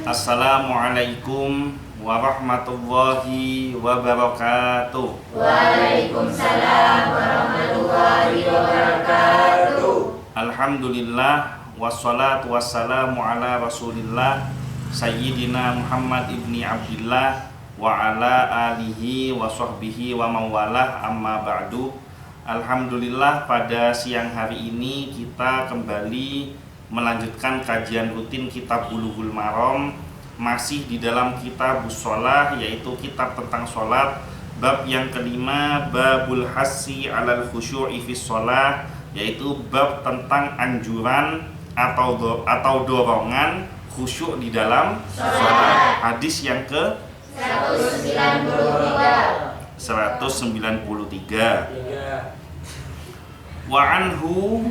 Assalamualaikum warahmatullahi wabarakatuh. Waalaikumsalam warahmatullahi wabarakatuh. Alhamdulillah wassalatu wassalamu ala Rasulillah Sayyidina Muhammad ibni Abdillah wa ala alihi wa sahbihi wa mawalah, amma ba'du. Alhamdulillah, pada siang hari ini kita kembali melanjutkan kajian rutin kitab Bulughul Maram, masih di dalam kitab Shalah, yaitu kitab tentang sholat. Bab yang kelima, babul hassi alal khusyu'i fis sholah, yaitu bab tentang anjuran atau dorongan khusyuk di dalam sholat. Hadis yang ke 193. Wa anhu,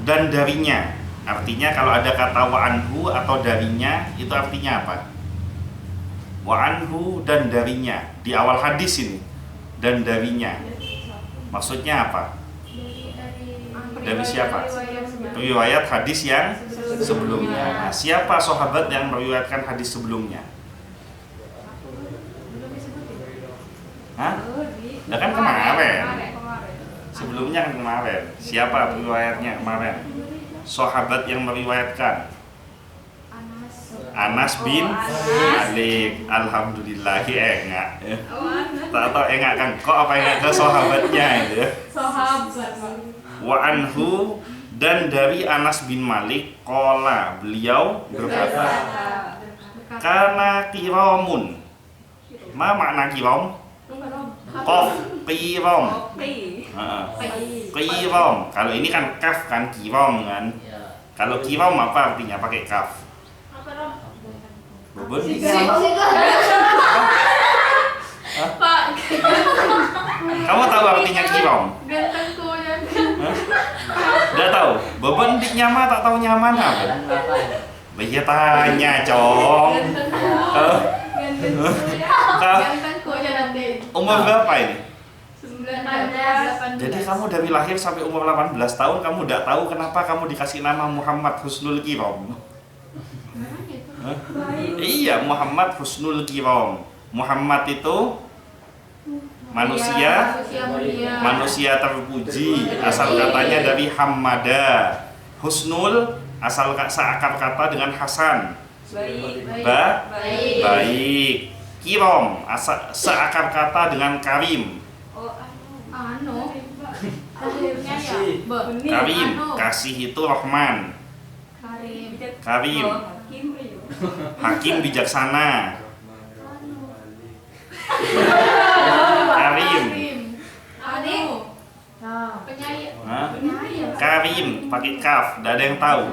dan darinya. Artinya kalau ada kata wa anhu atau darinya, itu artinya apa? Wa anhu, dan darinya. Di awal hadis ini, dan darinya, maksudnya apa? Dari siapa? Riwayat hadis yang sebelumnya. Nah, siapa sahabat yang meriwayatkan hadis sebelumnya? Hah? Nah, kan kemarin. Sebelumnya kan kemarin. Siapa riwayatnya kemarin? Sahabat yang meriwayatkan Anas bin Malik. Alhamdulillah, enggak. Tak tahu enggak kan? Kok apa enggak ke sahabatnya itu? Sahabat. Wa anhu, dan dari Anas bin Malik, qala, beliau berkata, kana qiramun. Ma makna qiram? Qaf qiram. Qiram. Kalau ini kan kaf kan, qiram kan. Kalau qiram apa artinya pakai kaf? Bobon? Pak. Kamu tahu artinya qiram? Gantengku ya. Udah tahu? Bobon dik nyama tak tahu nyaman apa? Iya tanya, Cong. Gantengku ya nanti. Umur berapa ini? 19. Jadi kamu dari lahir sampai umur 18 tahun kamu tidak tahu kenapa kamu dikasih nama Muhammad Husnul Qiram? Iya, Muhammad Husnul Qiram. Muhammad itu manusia terpuji, asal katanya dari Hammada. Husnul asal seakar kata dengan Hasan. Baik. Qiram seakar kata dengan Karim. Karim, kasih itu Rahman. Karim, hakim bijaksana. Karim, Karim pakai kaf, tidak ada yang tahu.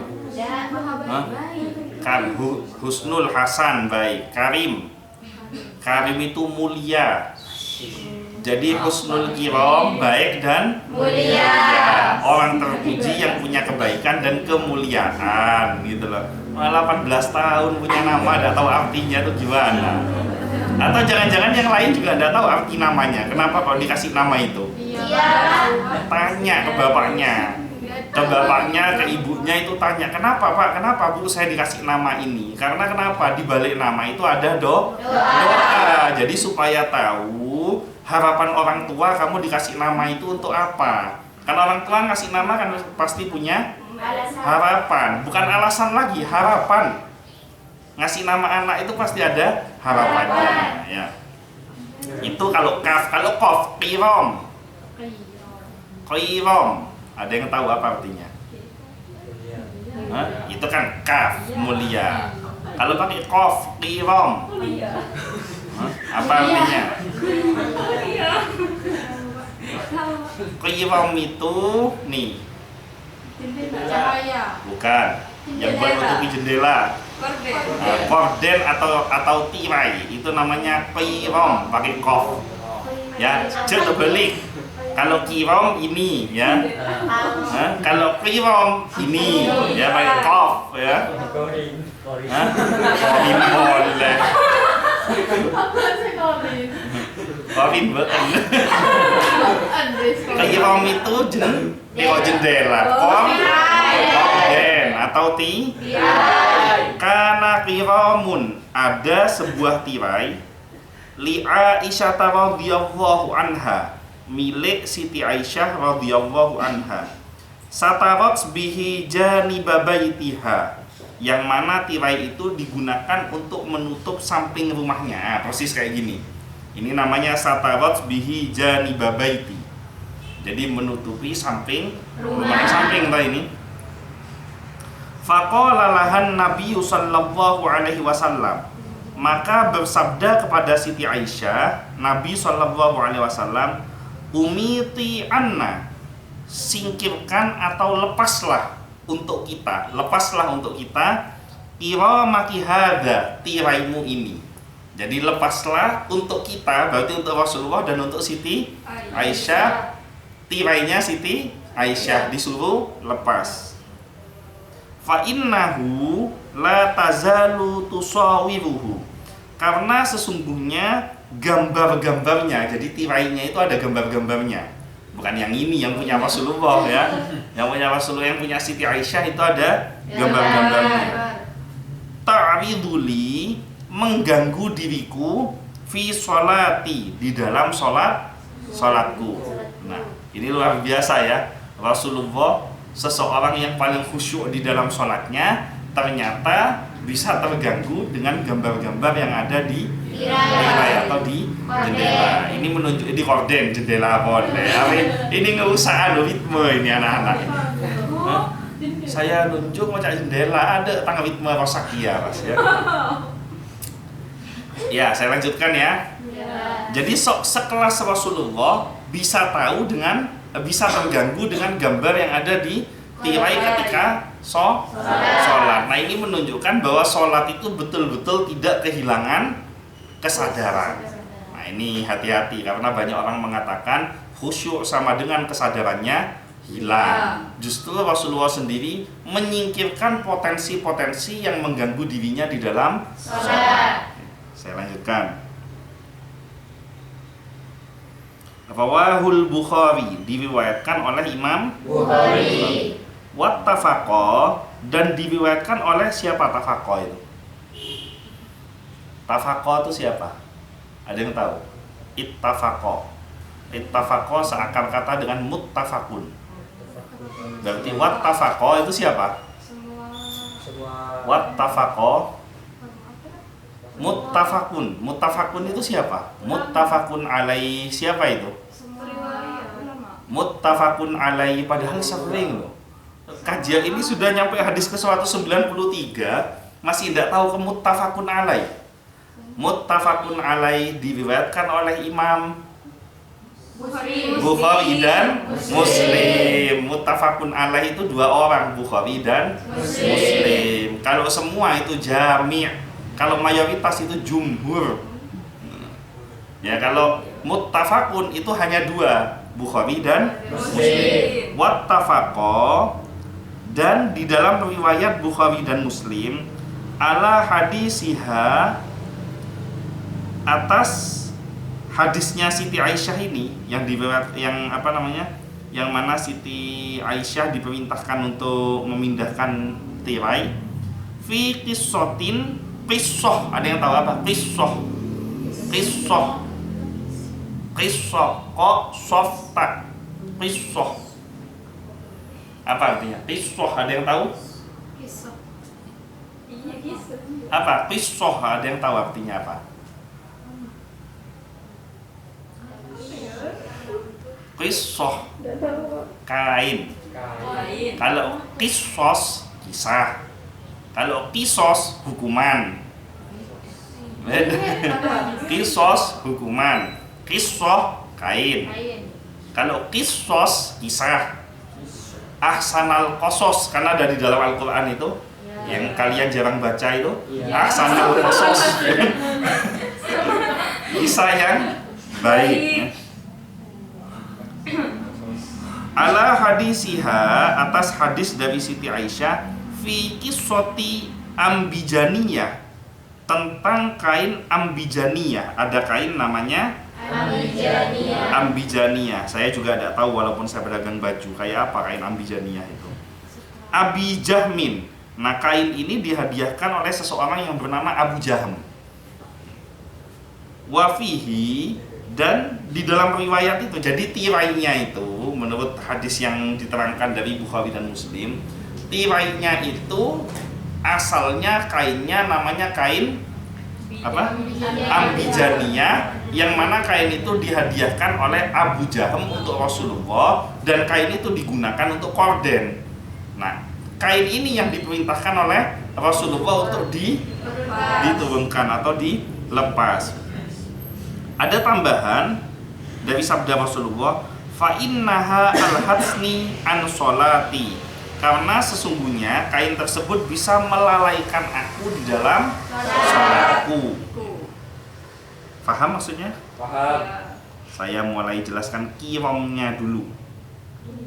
Husnul Hasan, baik. Karim itu mulia. Jadi husnul qiram, baik dan mulia. Orang terpuji yang punya kebaikan dan kemuliaan, gitu loh. 18 tahun punya nama, tidak tahu artinya itu gimana? Atau jangan-jangan yang lain juga tidak tahu arti namanya. Kenapa kalau dikasih nama itu? Tanya ke bapaknya. Ke bapaknya, ke ibunya itu tanya, kenapa Pak, kenapa Bu saya dikasih nama ini? Karena kenapa? Di balik nama itu ada doa. Jadi supaya tahu harapan orang tua kamu dikasih nama itu untuk apa. Karena orang tua ngasih nama kan pasti punya harapan. Bukan alasan lagi, harapan. Ngasih nama anak itu pasti ada harapannya ya. Itu kalau kaf, kalau qaf, qiram. Qiram. Ada yang tahu apa artinya? Itu kan kaf, mulia. Kalau pakai qaf, qiram, apa artinya? Qiram itu nih. Bukan. Yang buat menutupi jendela. Korden atau tirai itu namanya qiram, pakai qaf. Ya, terbalik. Kalau qiram ini ya, kalau qiram ini ya pakai qaf ya. Qorin boleh. Qorin betul. Qiram itu jendela, qaf atau tirai. Kana qiramun, ada sebuah tirai li Aisyah radhiyallahu anha, milik Siti Aisyah radhiyallahu anha. Satarat bihi janiba baitiha, yang mana tirai itu digunakan untuk menutup samping rumahnya. Nah, persis kayak gini. Ini namanya satarat bihi janiba baiti. Jadi menutupi samping rumah. Samping lah ini. Faqala lahan Nabi sallallahu alaihi wasallam, maka bersabda kepada Siti Aisyah Nabi sallallahu alaihi wasallam, umiti anna, singkirkan atau lepaslah untuk kita, iramaki hadza, tiraimu ini. Jadi lepaslah untuk kita, berarti untuk Rasulullah dan untuk Siti Aisyah, tirainya Siti Aisyah disuruh lepas. Fa innahu la tazalu tusawiruhu, karena sesungguhnya gambar-gambarnya, jadi tirainya itu ada gambar-gambarnya, bukan yang ini yang punya Rasulullah ya. Yang punya Rasulullah, yang punya Siti Aisyah itu ada gambar-gambarnya. Ta'riduli, mengganggu diriku, fi sholati, di dalam sholatku. Nah, ini luar biasa ya. Rasulullah, seseorang yang paling khusyuk di dalam sholatnya, ternyata bisa terganggu dengan gambar-gambar yang ada di tirai atau di jendela. Ini menunjuk di korden jendela korden. Ini ngerusak ritme ini anak-anak. Saya nunjuk macam jendela ada tangga ritme rosak ya, Mas ya. Ya, saya lanjutkan ya. Jadi sekelas Rasulullah bisa tahu dengan, bisa terganggu dengan gambar yang ada di tirai ketika sholat. Nah, ini menunjukkan bahwa sholat itu betul-betul tidak kehilangan kesadaran. Nah, ini hati-hati karena banyak orang mengatakan khusyuk sama dengan kesadarannya hilang. Justru Rasulullah sendiri menyingkirkan potensi-potensi yang mengganggu dirinya di dalam sholat. Saya lanjutkan. Rawahul Bukhari, diriwayatkan oleh Imam Bukhari. Wattafaqo, dan diriwayatkan oleh siapa tafaqo itu? Tafaqo itu siapa? Ada yang tahu? Ittafaqo. Ittafaqo seakar kata dengan muttafaqun. Berarti wattafaqo itu siapa? Wattafaqo. Muttafaqun. Muttafaqun itu siapa? Muttafaqun alaihi, siapa itu? Muttafaqun alaihi, padahal sering loh. Kajian ini sudah nyampe hadis ke 193, masih tidak tahu ke muttafaqun alaihi. Muttafaqun alaihi diriwayatkan oleh Imam Bukhari dan Muslim. Muttafaqun alaihi itu dua orang, Bukhari dan Muslim. Kalau semua itu jami'. Kalau mayoritas itu jumhur. Ya, kalau muttafaqun itu hanya dua, Bukhari dan Muslim. Wattafaqo, dan di dalam riwayat Bukhari dan Muslim, ala hadisiha, atas hadisnya Siti Aisyah ini yang yang mana Siti Aisyah diperintahkan untuk memindahkan tirai fi qissatin. Qissoh, ada yang tahu apa? Qissoh kok softa. Qissoh apa artinya? Qissoh, ada yang tahu? Apa? Qissoh, ada yang tahu artinya apa? Qissoh, kain. Kalau qissos, kisah. Kalau kisos, hukuman. Kisos, hukuman. Kissoh, kain. Kalau kisos, kisah. Ahsanal qosos, karena ada di dalam Al-Quran itu yang kalian jarang baca itu. Ahsanal qosos, kisah yang baik. Ala hadisiha, atas hadis dari Siti Aisyah, fi qissati ambijaniyah, tentang kain ambijaniyah. Ada kain namanya ambijaniyah. Saya juga tidak tahu walaupun saya pedagang baju, kayak apa kain ambijaniyah itu. Abi Jahmin, Nah, kain ini dihadiahkan oleh seseorang yang bernama Abu Jaham. Wafihi, dan di dalam riwayat itu, jadi tirainya itu menurut hadis yang diterangkan dari Bukhari dan Muslim, tirainya itu asalnya kainnya namanya kain apa? Ambijania, yang mana kain itu dihadiahkan oleh Abu Jaham untuk Rasulullah, dan kain itu digunakan untuk korden. Nah, kain ini yang diperintahkan oleh Rasulullah untuk diturunkan atau dilepas. Ada tambahan dari sabda Rasulullah, fa innaha alhatsni an sholati, karena sesungguhnya kain tersebut bisa melalaikan aku di dalam sholatku. Paham maksudnya? Paham. Saya mulai jelaskan kiromnya dulu,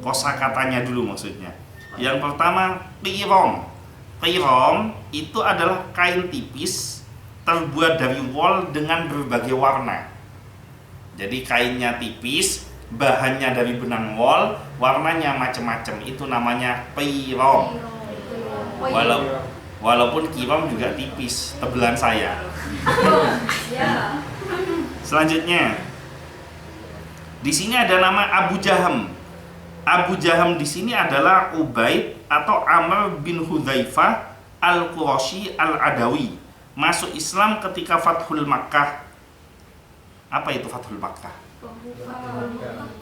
kosakatanya dulu maksudnya. Yang pertama, qirom. Qirom itu adalah kain tipis terbuat dari wol dengan berbagai warna. Jadi kainnya tipis, bahannya dari benang wol, warnanya macam-macam. Itu namanya qirom. Walaupun qirom juga tipis, tebelan saya. Selanjutnya, di sini ada nama Abu Jaham. Abu Jaham di sini adalah Ubaid atau Amr bin Hudzaifah al-Qurashi al-Adawi. Masuk Islam ketika Fathul Makkah. Apa itu Fathul Makkah?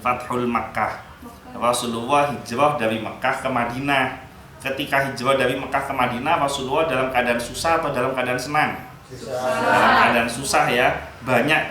Fathul Makkah. Rasulullah hijrah dari Makkah ke Madinah. Ketika hijrah dari Makkah ke Madinah, Rasulullah dalam keadaan susah atau dalam keadaan senang? Dalam keadaan susah ya.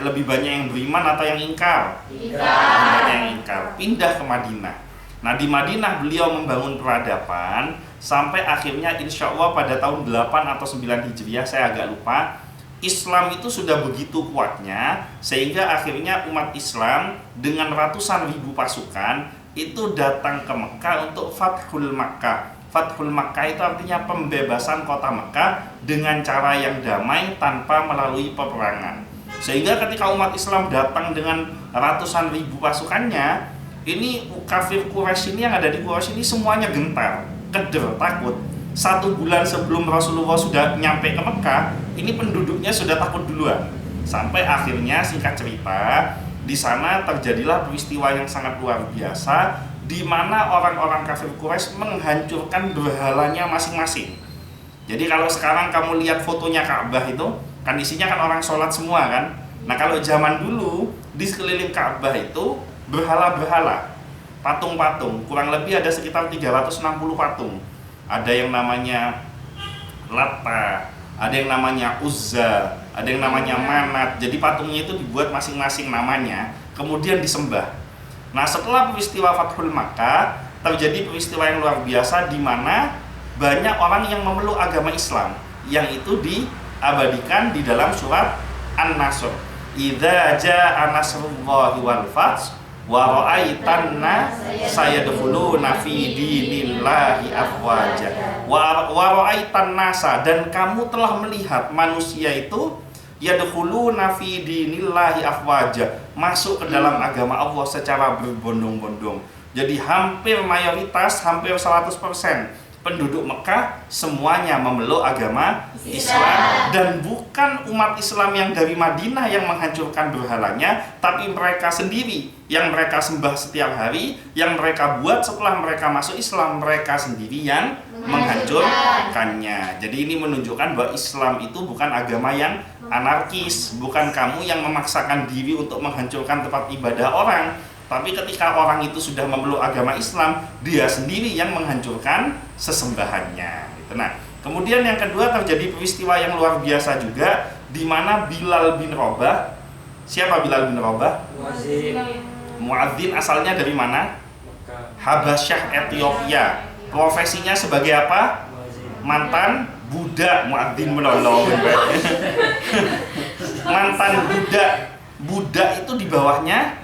Lebih banyak yang beriman atau yang ingkar? Banyak yang ingkar. Pindah ke Madinah. Nah, di Madinah beliau membangun peradaban sampai akhirnya insya Allah pada tahun 8 atau 9 Hijriah, saya agak lupa, Islam itu sudah begitu kuatnya sehingga akhirnya umat Islam dengan ratusan ribu pasukan itu datang ke Mekah untuk Fathul Makkah. Fathul Makkah itu artinya pembebasan kota Mekah dengan cara yang damai tanpa melalui peperangan. Sehingga ketika umat Islam datang dengan ratusan ribu pasukannya, ini kafir Quraisy ini yang ada di Quraisy ini semuanya gentar, keder, takut. 1 bulan sebelum Rasulullah sudah nyampe ke Mekah, ini penduduknya sudah takut duluan. Sampai akhirnya singkat cerita, di sana terjadilah peristiwa yang sangat luar biasa, di mana orang-orang kafir Quraisy menghancurkan berhalanya masing-masing. Jadi kalau sekarang kamu lihat fotonya Ka'bah itu, kan isinya kan orang sholat semua kan. Nah, kalau zaman dulu di sekeliling Ka'bah itu berhala-berhala, patung-patung, kurang lebih ada sekitar 360 patung. Ada yang namanya Lata, ada yang namanya Uzza, ada yang namanya Manat. Jadi patungnya itu dibuat masing-masing namanya, kemudian disembah. Nah, setelah peristiwa Fathul Makkah, terjadi peristiwa yang luar biasa di mana banyak orang yang memeluk agama Islam, yang itu diabadikan di dalam surat An-Nasr. Idza jaa nasrullahi wal fath wa ra'aitanna sayadkhuluna fi dinillahi afwaja wa ra'aitan nasa, dan kamu telah melihat manusia itu yadkhuluna fi dinillahi afwaja, masuk ke dalam agama Allah secara berbondong-bondong. Jadi hampir mayoritas, hampir 100% penduduk Mekah semuanya memeluk agama Islam, dan bukan umat Islam yang dari Madinah yang menghancurkan berhalanya, tapi mereka sendiri yang mereka sembah setiap hari, yang mereka buat setelah mereka masuk Islam, mereka sendiri yang menghancurkannya. Jadi ini menunjukkan bahwa Islam itu bukan agama yang anarkis, bukan kamu yang memaksakan diri untuk menghancurkan tempat ibadah orang. Tapi ketika orang itu sudah memeluk agama Islam, dia sendiri yang menghancurkan sesembahannya. Nah, kemudian yang kedua terjadi peristiwa yang luar biasa juga, di mana Bilal bin Rabah. Siapa Bilal bin Rabah? Muadzin, asalnya dari mana? Habasyah, Ethiopia. Profesinya sebagai apa? Mantan budak. Muadzin menolong. Mantan budak. Budak itu di bawahnya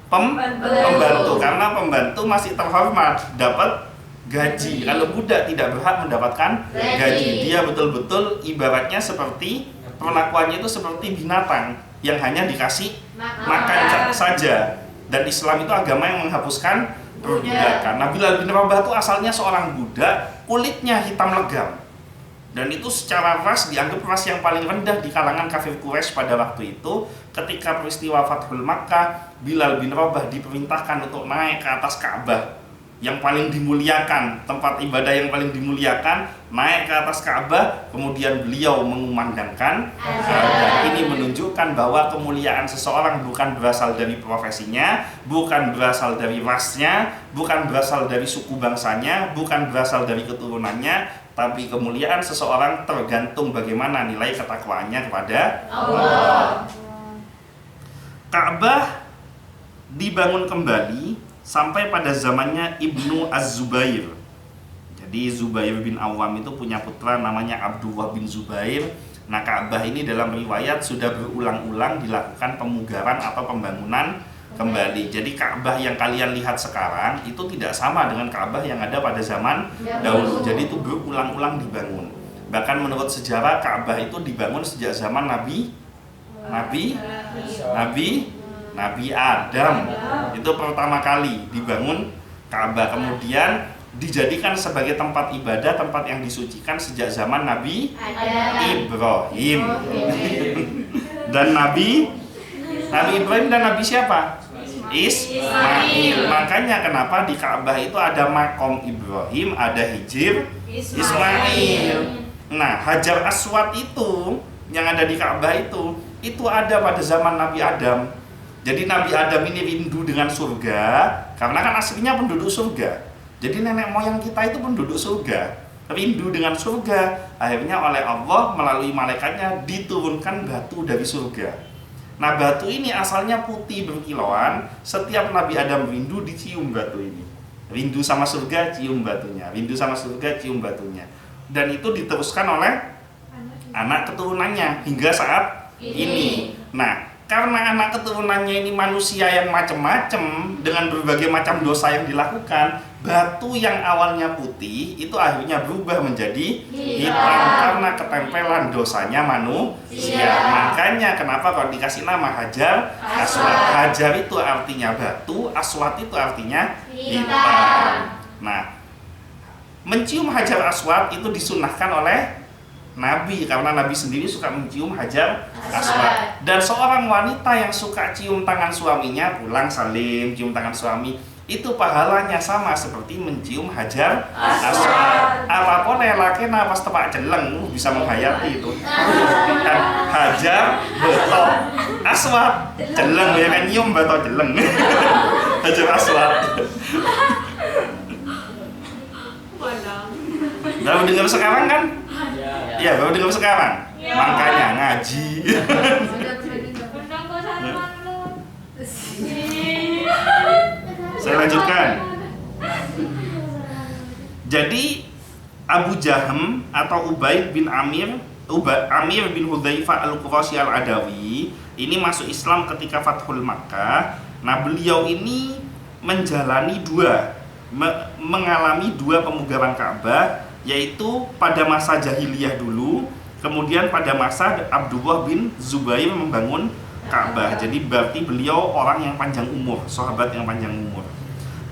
pembantu, karena pembantu masih terhormat, dapat gaji. Kalau budak tidak berhak mendapatkan gaji. Dia betul-betul ibaratnya seperti, perlakuannya itu seperti binatang yang hanya dikasih makan saja. Dan Islam itu agama yang menghapuskan perbudakan. Nah, Bilal bin Rabah itu asalnya seorang budak, kulitnya hitam legam. Dan itu secara ras dianggap ras yang paling rendah di kalangan kafir Quraisy pada waktu itu. Ketika peristiwa Fathul Makkah, Bilal bin Rabah diperintahkan untuk naik ke atas Ka'bah yang paling dimuliakan, tempat ibadah yang paling dimuliakan, naik ke atas Ka'bah, kemudian beliau mengumandangkan azan. Ini menunjukkan bahwa kemuliaan seseorang bukan berasal dari profesinya, bukan berasal dari rasnya, bukan berasal dari suku bangsanya, bukan berasal dari keturunannya, tapi kemuliaan seseorang tergantung bagaimana nilai ketakwaannya kepada Allah. Ka'bah dibangun kembali sampai pada zamannya Ibnu Az-Zubair. Jadi Zubair bin Awam itu punya putra namanya Abdullah bin Zubair. Nah, Ka'bah ini dalam riwayat sudah berulang-ulang dilakukan pemugaran atau pembangunan kembali. Jadi Ka'bah yang kalian lihat sekarang itu tidak sama dengan Ka'bah yang ada pada zaman dahulu. Jadi itu berulang-ulang dibangun. Bahkan menurut sejarah Ka'bah itu dibangun sejak zaman Nabi Adam. Itu pertama kali dibangun Ka'bah, kemudian dijadikan sebagai tempat ibadah, tempat yang disucikan sejak zaman Nabi Ibrahim. Dan Nabi Ibrahim dan Nabi siapa? Ismail. Makanya kenapa di Ka'bah itu ada makom Ibrahim, ada hijir Ismail. Nah, Hajar Aswad itu yang ada di Ka'bah itu ada pada zaman Nabi Adam. Jadi Nabi Adam ini rindu dengan surga, karena kan aslinya penduduk surga. Jadi nenek moyang kita itu penduduk surga, rindu dengan surga. Akhirnya oleh Allah melalui malaikatnya diturunkan batu dari surga. Nah, batu ini asalnya putih berkilauan. Setiap Nabi Adam rindu dicium batu ini. Rindu sama surga, cium batunya. Rindu sama surga, cium batunya. Dan itu diteruskan oleh anak keturunannya hingga saat ini. Nah, karena anak keturunannya ini manusia yang macam-macam dengan berbagai macam dosa yang dilakukan, batu yang awalnya putih itu akhirnya berubah menjadi hitam karena ketempelan dosanya manusia. Makanya kenapa kalau dikasih nama Hajar Aswad. Hajar itu artinya batu, Aswad itu artinya hitam. Nah, mencium Hajar Aswad itu disunahkan oleh Nabi, karena Nabi sendiri suka mencium Hajar Aswad. Dan seorang wanita yang suka cium tangan suaminya, pulang salim, cium tangan suami, itu pahalanya sama seperti mencium Hajar Aswad. Apapun laki napas tepak jeleng bisa menghayati itu. Dan Hajar beto Aswad jeleng, ya kan, nyium beto jeleng. Hajar Aswad. Baru dengar sekarang kan? Iya, baru dengar sekarang. Makanya ngaji. Saya lanjutkan. Jadi Abu Jahm atau Ubaid bin Amir bin Hudzaifah al-Qurashi al-Adawi ini masuk Islam ketika Fathul Makkah. Nah, beliau ini mengalami dua pemugaran Ka'bah, yaitu pada masa jahiliyah dulu, kemudian pada masa Abdullah bin Zubair membangun Ka'bah. Jadi berarti beliau orang yang panjang umur, sahabat yang panjang umur.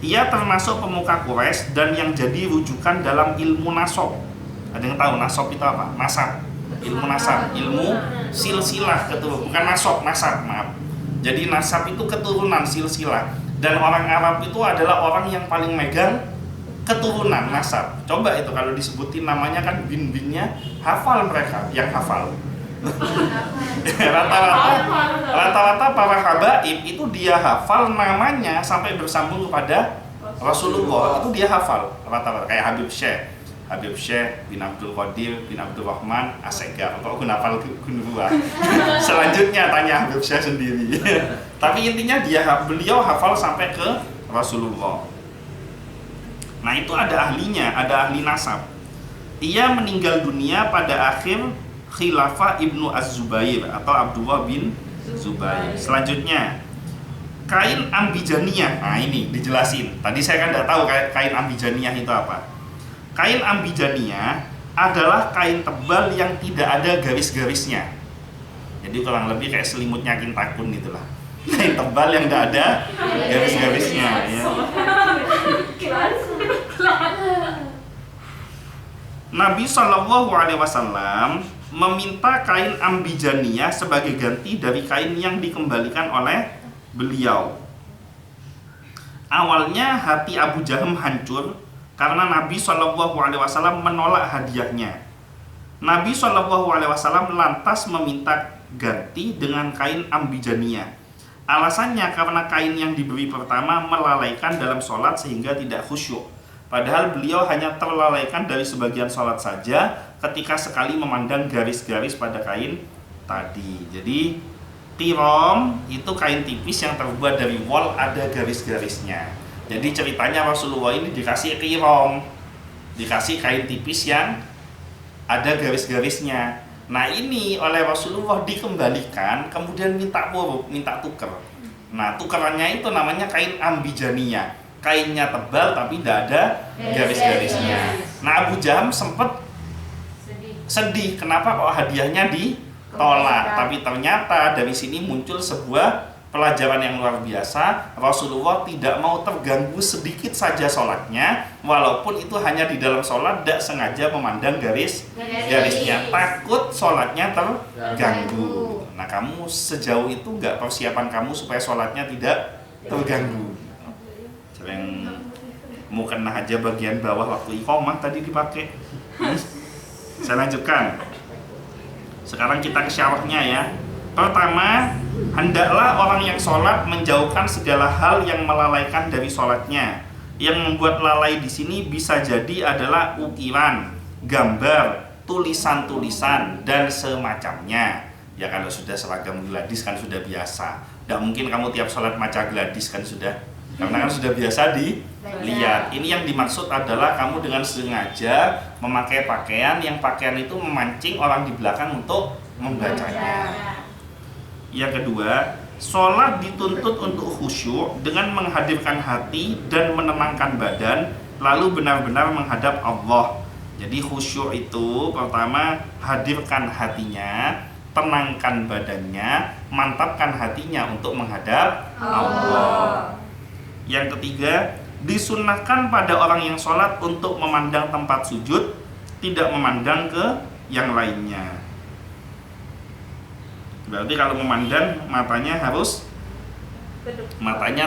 Ia termasuk pemuka Quraisy dan yang jadi rujukan dalam ilmu nasab. Ada yang tahu nasab itu apa? Nasab. Ilmu nasab, ilmu silsilah keturunan, bukan nasab, maaf. Jadi nasab itu keturunan, silsilah. Dan orang Arab itu adalah orang yang paling megang keturunan nasab. Coba itu kalau disebutin namanya kan bin-binnya hafal mereka, yang hafal. Rata-rata para habaib itu dia hafal namanya sampai bersambung kepada Rasulullah, itu dia hafal rata-rata. Kayak Habib Syekh bin Abdul Qadir bin Abdul Rahman Asegaf. Kok aku hafal Gunurwa. Selanjutnya tanya Habib Syekh sendiri. Tapi intinya beliau hafal sampai ke Rasulullah. Nah, itu ada ahlinya, ada ahli nasab. Ia meninggal dunia pada akhir Khilafah Ibnu Az-Zubair atau Abdullah bin Zubair. Selanjutnya, kain ambijaniyah. Nah, ini dijelasin. Tadi saya kan tidak tahu kain ambijaniyah itu apa. Kain ambijaniyah adalah kain tebal yang tidak ada garis-garisnya. Jadi kurang lebih kayak selimutnya Kintakun itulah. Kain tebal yang tidak ada garis-garisnya, ya. Nabi Shallallahu Alaihi Wasallam meminta kain ambijaniyah sebagai ganti dari kain yang dikembalikan oleh beliau. Awalnya hati Abu Jaham hancur karena Nabi Shallallahu Alaihi Wasallam menolak hadiahnya. Nabi Shallallahu Alaihi Wasallam lantas meminta ganti dengan kain ambijaniyah. Alasannya karena kain yang diberi pertama melalaikan dalam sholat sehingga tidak khusyuk. Padahal beliau hanya terlalaikan dari sebagian sholat saja ketika sekali memandang garis-garis pada kain tadi. Jadi qirom itu kain tipis yang terbuat dari wol, ada garis-garisnya. Jadi ceritanya Rasulullah ini dikasih qirom, dikasih kain tipis yang ada garis-garisnya. Nah ini oleh Rasulullah dikembalikan, kemudian minta puruk, minta tuker. Nah tukerannya itu namanya kain ambijaniyah. Kainnya tebal tapi tidak ada garis-garisnya. Nah Abu Jaham sempat sedih, kenapa kok hadiahnya ditolak? Tapi ternyata dari sini muncul sebuah pelajaran yang luar biasa. Rasulullah tidak mau terganggu sedikit saja sholatnya, walaupun itu hanya di dalam sholat, tidak sengaja memandang garisnya, takut sholatnya terganggu. Nah kamu sejauh itu nggak persiapan kamu supaya sholatnya tidak terganggu? Yang mau kena aja bagian bawah waktu iqomah tadi dipakai. Saya lanjutkan. Sekarang kita ke syarahnya ya. Pertama, hendaklah orang yang sholat menjauhkan segala hal yang melalaikan dari sholatnya. Yang membuat lalai di sini bisa jadi adalah ukiran, gambar, tulisan-tulisan dan semacamnya. Ya kalau sudah seragam gladis kan sudah biasa. Tidak mungkin kamu tiap sholat maca gladis kan sudah. Karena kan sudah biasa dilihat. Ini yang dimaksud adalah kamu dengan sengaja memakai pakaian yang pakaian itu memancing orang di belakang untuk membacanya. Yang kedua, sholat dituntut untuk khusyuk dengan menghadirkan hati dan menenangkan badan, lalu benar-benar menghadap Allah. Jadi khusyuk itu pertama hadirkan hatinya, tenangkan badannya, mantapkan hatinya untuk menghadap Allah. Yang ketiga, disunnahkan pada orang yang sholat untuk memandang tempat sujud, tidak memandang ke yang lainnya. Berarti kalau memandang matanya harus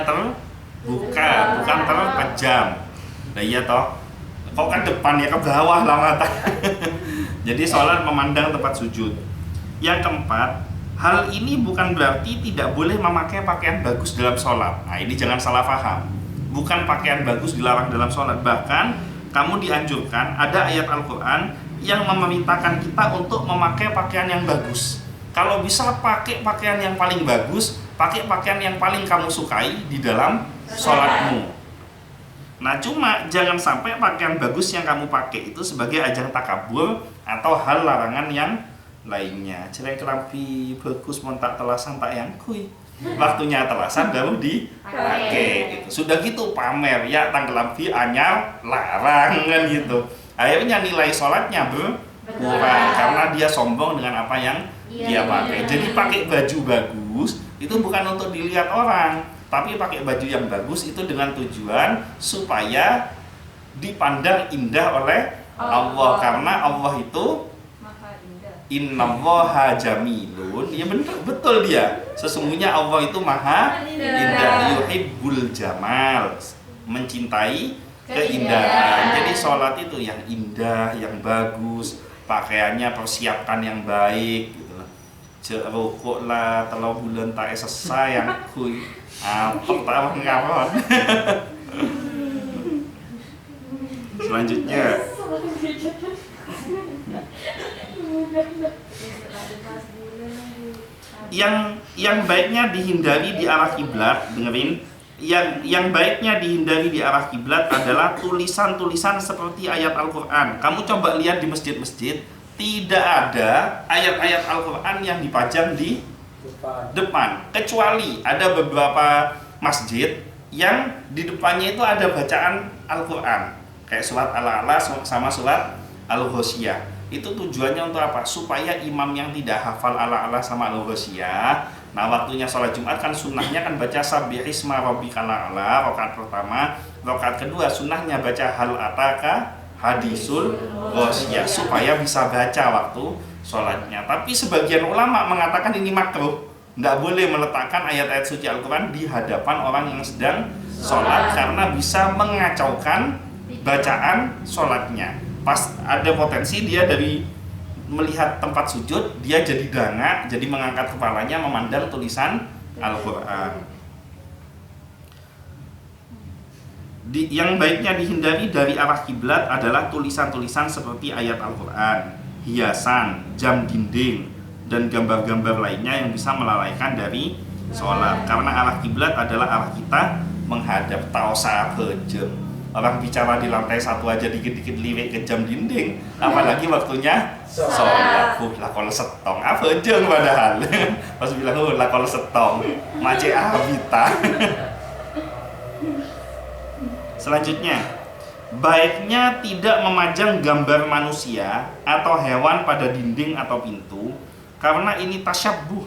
terbuka, bukan terpejam. Nah iya toh, kok kan depan ya ke bawah lah mata. Jadi sholat memandang tempat sujud. Yang keempat, hal ini bukan berarti tidak boleh memakai pakaian bagus dalam sholat. Nah ini jangan salah paham. Bukan pakaian bagus dilarang dalam sholat. Bahkan kamu dianjurkan, ada ayat Al-Quran yang memerintahkan kita untuk memakai pakaian yang bagus. Kalau bisa pakai pakaian yang paling bagus, pakai pakaian yang paling kamu sukai di dalam sholatmu. Nah cuma jangan sampai pakaian bagus yang kamu pakai itu sebagai ajang takabur atau hal larangan yang lainnya. Jelek kelambi bagus montak telasan tak yang kui. Waktunya telasan baru dipakai. Gitu. Sudah gitu pamer ya tang kelambi anyar larangan gitu. Akhirnya nilai sholatnya berkurang karena dia sombong dengan apa yang dia pakai. Jadi pakai baju bagus itu bukan untuk dilihat orang, tapi pakai baju yang bagus itu dengan tujuan supaya dipandang indah oleh Allah. Karena Allah itu innallaha jamilun, ya betul dia. Sesungguhnya Allah itu maha indah, yuhibbul jamal, mencintai keindahan. Jadi sholat itu yang indah, yang bagus, pakaiannya persiapkan yang baik gitu. Jerukuk lah, telau bulan tak selesai yang kui. Apa tak ngawon. Selanjutnya yang baiknya dihindari di arah kiblat, dengerin, yang baiknya dihindari di arah kiblat adalah tulisan-tulisan seperti ayat Al-Quran. Kamu coba lihat di masjid-masjid, tidak ada ayat-ayat Al-Quran yang dipajang di depan, kecuali ada beberapa masjid yang di depannya itu ada bacaan Al-Quran, kayak surat Al-A'la sama surat Al-Ghoshiyah. Itu tujuannya untuk apa? Supaya imam yang tidak hafal Al-A'la sama Al-Ghoshiyah, nah waktunya sholat Jumat kan sunnahnya kan baca Sabbihisma Rabbikal A'la rakaat pertama, rakaat kedua sunnahnya baca Hal Ataka hadisul ghasyiyah supaya bisa baca waktu sholatnya. Tapi sebagian ulama mengatakan ini makruh, nggak boleh meletakkan ayat-ayat suci Al-Quran di hadapan orang yang sedang sholat karena bisa mengacaukan bacaan sholatnya. Pas ada potensi dia dari melihat tempat sujud, dia jadi dangak, jadi mengangkat kepalanya memandang tulisan Al-Quran. Yang baiknya dihindari dari arah kiblat adalah tulisan-tulisan seperti ayat Al-Quran, hiasan, jam dinding, dan gambar-gambar lainnya yang bisa melalaikan dari sholat. Karena arah kiblat adalah arah kita menghadap. Taosa bejem orang bicara di lantai satu aja dikit-dikit lirik ke jam dinding, apalagi waktunya sholat. Lakon setong, apa aja padahal. Pas bilang lakon setong, mace abita. Selanjutnya, baiknya tidak memajang gambar manusia atau hewan pada dinding atau pintu karena ini tasyabbuh,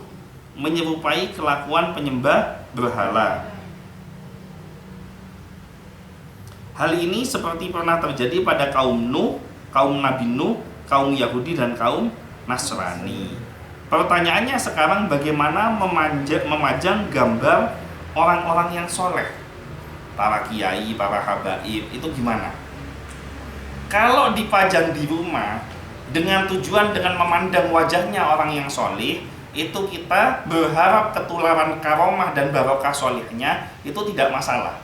menyerupai kelakuan penyembah berhala. Hal ini seperti pernah terjadi pada kaum Nuh, kaum Nabi Nuh, kaum Yahudi dan kaum Nasrani. Pertanyaannya sekarang, bagaimana memajang gambar orang-orang yang soleh? Para kiai, para habaib, itu gimana? Kalau dipajang di rumah dengan tujuan dengan memandang wajahnya orang yang soleh, itu kita berharap ketularan karomah dan barokah solehnya itu tidak masalah.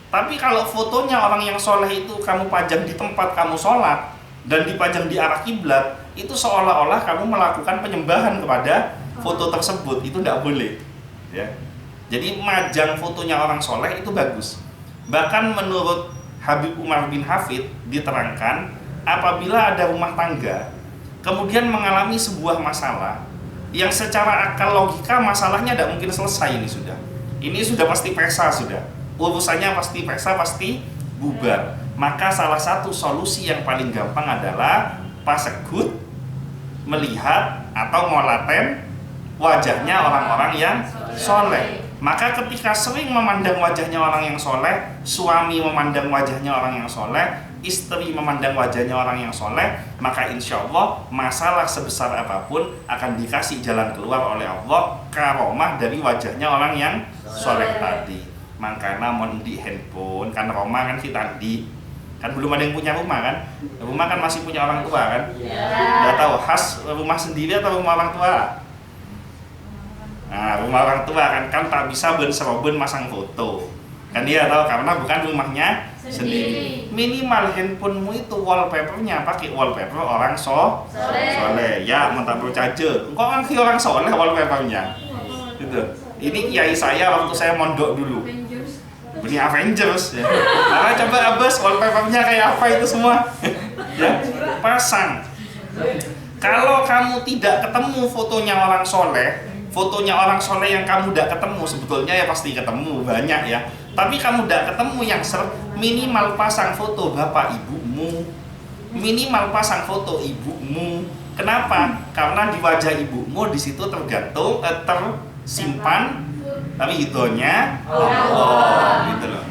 Tapi kalau fotonya orang yang soleh itu kamu pajang di tempat kamu sholat dan dipajang di arah kiblat, itu seolah-olah kamu melakukan penyembahan kepada foto tersebut. Itu tidak boleh, ya. Jadi majang fotonya orang soleh itu bagus. Bahkan menurut Habib Umar bin Hafid diterangkan, apabila ada rumah tangga kemudian mengalami sebuah masalah yang secara akal logika masalahnya tidak mungkin selesai, ini sudah pasti pesa, sudah urusannya pasti pesa, pasti bubar, maka salah satu solusi yang paling gampang adalah pasegut melihat atau ngolaten wajahnya orang-orang yang soleh. Maka ketika sering memandang wajahnya orang yang soleh, suami memandang wajahnya orang yang soleh, istri memandang wajahnya orang yang soleh, maka insya Allah masalah sebesar apapun akan dikasih jalan keluar oleh Allah, karomah dari wajahnya orang yang soleh tadi. Makanya mau di handphone, kan Roma kan kita di, kan belum ada yang punya rumah kan, rumah kan masih punya orang tua kan, nggak tahu khas rumah sendiri atau rumah orang tua. Nah, rumah orang tua kan tak bisa ben masang foto. Kan dia tahu karena bukan rumahnya sendiri. Minimal handphonemu itu wallpapernya pakai wallpaper orang soleh. Ya, mentah percaya. Kok kan orang soleh wallpapernya. Gitu. Ini kiai saya waktu saya mondok dulu. Beli Avengers ya. Karena coba abas wallpapernya kayak apa itu semua. Ya, pasang. Kalau kamu tidak ketemu fotonya orang soleh, fotonya orang soleh yang kamu udah ketemu, sebetulnya ya pasti ketemu banyak ya, tapi kamu udah ketemu yang minimal pasang foto bapak ibumu, minimal pasang foto ibumu. Kenapa? Karena di wajah ibumu di situ tergantung tersimpan tapi itunya Allah gitu loh.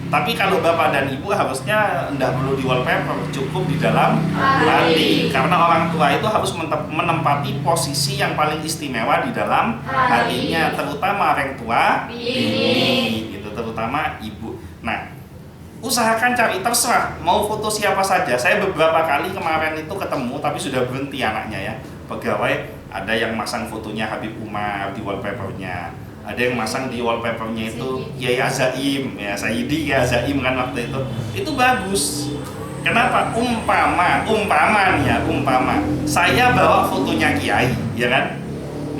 Tapi kalau bapak dan ibu harusnya tidak perlu di wallpaper, cukup di dalam hati. Karena orang tua itu harus menempati posisi yang paling istimewa di dalam hatinya, terutama orang tua ini, gitu, terutama ibu. Nah, usahakan cari, terserah mau foto siapa saja. Saya beberapa kali kemarin itu ketemu, tapi sudah berhenti anaknya ya, pegawai, ada yang masang fotonya Habib Umar di wallpapernya. Ada yang masang di wallpapernya itu Kiai Azaim, ya Sayyidi Kiai Azaim kan waktu itu bagus. Kenapa? Umpama saya bawa fotonya Kiai, ya kan?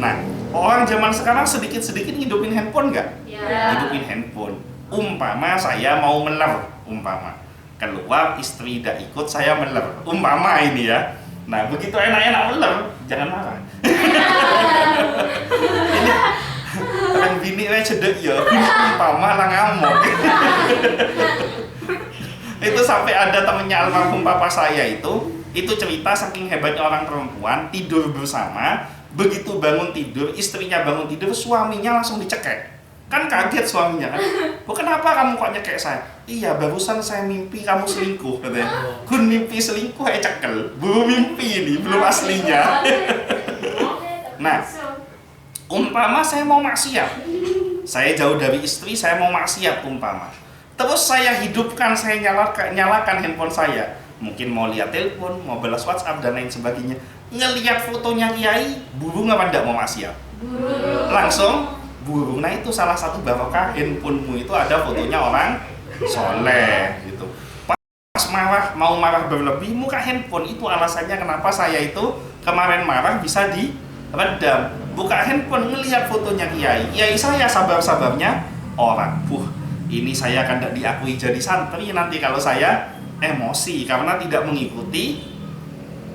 Nah, orang zaman sekarang sedikit-sedikit ngidupin handphone nggak? Ya. Hidupin handphone. Umpama saya mau meler, keluar istri tidak ikut, saya meler. Umpama ini ya. Nah, begitu enak-enak meler, jangan marah. Ini orang bini cedek ya, umpama lah ngamuk. Itu sampai ada temennya almarhum papa saya itu cerita saking hebatnya orang perempuan tidur bersama, begitu bangun tidur, istrinya bangun tidur, suaminya langsung dicekek. Kan kaget suaminya kan. "Bu, kenapa kamu kok nyekek saya?" "Iya, barusan saya mimpi kamu selingkuh," katanya. "Kun mimpi selingkuh cekel. Baru mimpi ini, belum aslinya." Nah, umpama saya mau maksiat. Saya jauh dari istri, saya mau maksiat umpama. Terus saya hidupkan, saya nyalakan handphone saya. Mungkin mau lihat telepon, mau balas WhatsApp dan lain sebagainya. Ngelihat fotonya kiai, burung apa enggak mau maksiat? Burung. Langsung burung. Nah, itu salah satu barokah handphonemu itu ada fotonya orang soleh gitu. Pas marah, mau marah berlebih, muka handphone itu alasannya kenapa saya itu kemarin marah bisa diredam. Buka handphone, ngelihat fotonya kiai saya sabar-sabarnya orang. Ini saya akan tidak diakui jadi santri nanti kalau saya emosi karena tidak mengikuti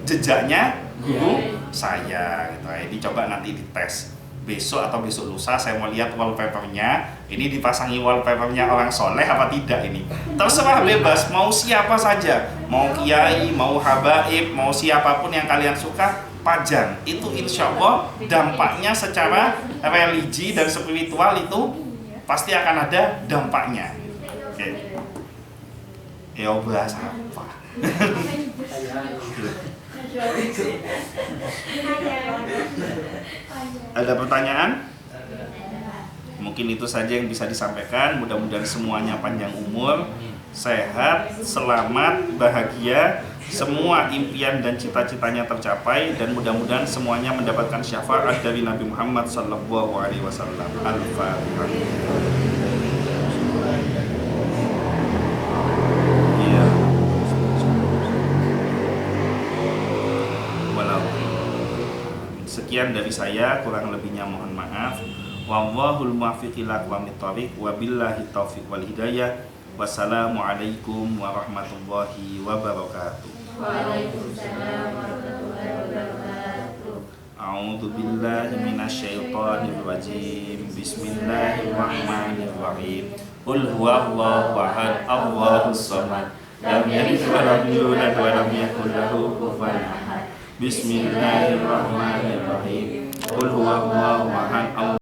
jejaknya guru saya gitu. Ini coba nanti dites besok atau besok lusa, saya mau lihat wallpapernya. Ini dipasangi wallpapernya orang soleh apa tidak ini. Terserah, bebas, mau siapa saja, mau kiai, mau habaib, mau siapapun yang kalian suka, pajang. Itu insya Allah dampaknya secara religi dan spiritual itu pasti akan ada dampaknya. Oke. Bahasa apa? Ada pertanyaan? Mungkin itu saja yang bisa disampaikan. Mudah-mudahan semuanya panjang umur, sehat, selamat, bahagia, semua impian dan cita-citanya tercapai, dan mudah-mudahan semuanya mendapatkan syafaat dari Nabi Muhammad SAW. Al-Fatihah. Sekian dari saya, kurang lebihnya mohon maaf. Wallahul muwaffiq ila aqwamit thoriq, wabillahi taufiq wal hidayah. Wassalamualaikum warahmatullahi wabarakatuh. Waalaikumsalam warahmatullahi wabarakatuh. A'udzu billahi minasyaitonir rajim. Bismillahirrahmanirrahim. Qul huwallahu ahad, Allahus samad, lam yalid wa lam yulad wa lam yakul lahu kufuwan ahad. Bismillahirrahmanirrahim. Qul huwallahu ahad.